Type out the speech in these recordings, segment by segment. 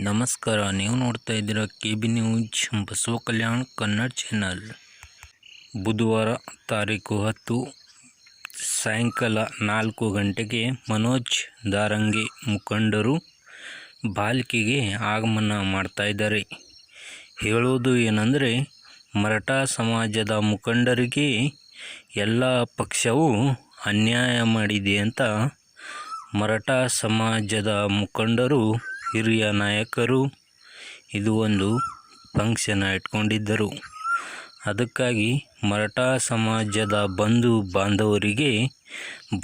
ನಮಸ್ಕಾರ. ನೀವು ನೋಡ್ತಾ ಇದ್ದೀರಾ KB ನ್ಯೂಸ್ ಬಸವ ಕಲ್ಯಾಣ ಕನ್ನಡ ಚಾನಲ್. ಬುಧವಾರ ತಾರೀಕು 10 ಸಾಯಂಕಾಲ 4 ಗಂಟೆಗೆ ಮನೋಜ್ ದಾರಂಗೆ ಮುಖಂಡರು ಬಾಲ್ಕಿಗೆ ಆಗಮನ ಮಾಡ್ತಾ ಇದ್ದಾರೆ. ಹೇಳೋದು ಏನಂದರೆ, ಮರಾಠ ಸಮಾಜದ ಮುಖಂಡರಿಗೆ ಎಲ್ಲ ಪಕ್ಷವು ಅನ್ಯಾಯ ಮಾಡಿದೆ ಅಂತ ಮರಾಠ ಸಮಾಜದ ಮುಖಂಡರು, ಹಿರಿಯ ನಾಯಕರು ಇದು ಒಂದು ಫಂಕ್ಷನ್ ಇಟ್ಕೊಂಡಿದ್ದರು. ಅದಕ್ಕಾಗಿ ಮರಾಠ ಸಮಾಜದ ಬಂಧು ಬಾಂಧವರಿಗೆ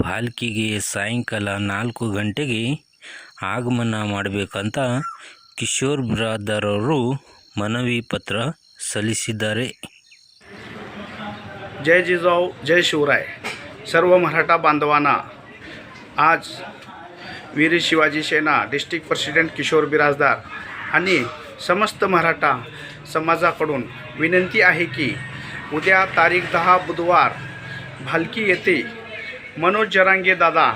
ಬಾಲ್ಕಿಗೆ ಸಾಯಂಕಾಲ 4 ಗಂಟೆಗೆ ಆಗಮನ ಮಾಡಬೇಕಂತ ಕಿಶೋರ್ ಬಿರಾದರ್ ಅವರು ಮನವಿ ಪತ್ರ ಸಲ್ಲಿಸಿದ್ದಾರೆ. जय जिजाऊ, जय शिवराय. सर्व मराठा बांधवांना आज वीर शिवाजी सेना डिस्ट्रिक्ट प्रेसिडेंट किशोर बिराजदार आणि समस्त मराठा समाजाकडून विनंती आहे की उद्या तारीख 10 बुधवार भालकी येथे मनोज जरांगे दादा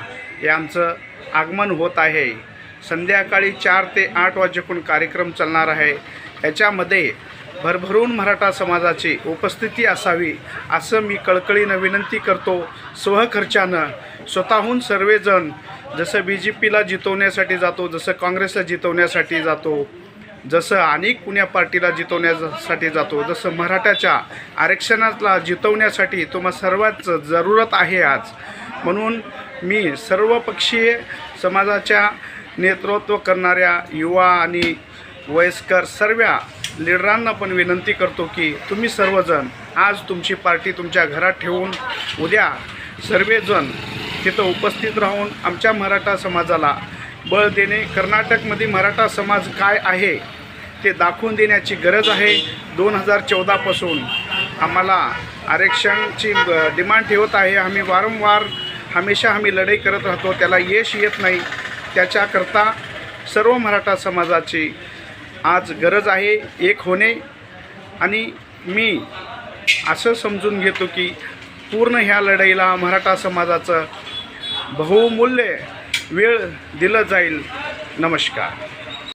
यांचं आगमन होत आहे. संध्याकाळी 4 ते 8 वाजेपर्यंत कार्यक्रम चालणार आहे. याच्यामध्ये भरभरून मराठा समाजाची उपस्थिती असावी असं मी कळकळीनं विनंती करतो. स्वखर्चानं स्वतःहून सर्वजण जसं BJPला जितवण्यासाठी जातो, जसं काँग्रेसला जितवण्यासाठी जातो, जसं अनेक पुण्या पार्टीला जितवण्यासाठी जातो, जसं मराठ्याच्या आरक्षणाला जितवण्यासाठी तुम्हा सर्वांच जरूरत आहे आज. म्हणून मी सर्वपक्षीय समाजाच्या नेतृत्व करणाऱ्या युवा आणि वयस्कर सर्व लीडरांना पण विनंती करतो की तुम्ही सर्वजण आज तुमची पार्टी तुमच्या घरात ठेवून उद्या सर्वजण तिथं उपस्थित राहून आमच्या मराठा समाजाला बळ देणे, कर्नाटकमध्ये मराठा समाज काय आहे ते दाखवून देण्याची गरज आहे. 2014 पासून आम्हाला आरक्षणाची डिमांड ठेवत आहे. आम्ही वारंवार हमेशा लढाई करत राहतो, त्याला यश येत नाही. त्याच्याकरता सर्व मराठा समाजाची आज गरज आहे एक होणे. आणि मी असं समजून घेतो की पूर्ण ह्या लढाईला मराठा समाजाचं बहुमूल्य वेळ दिलं जाईल. नमस्कार.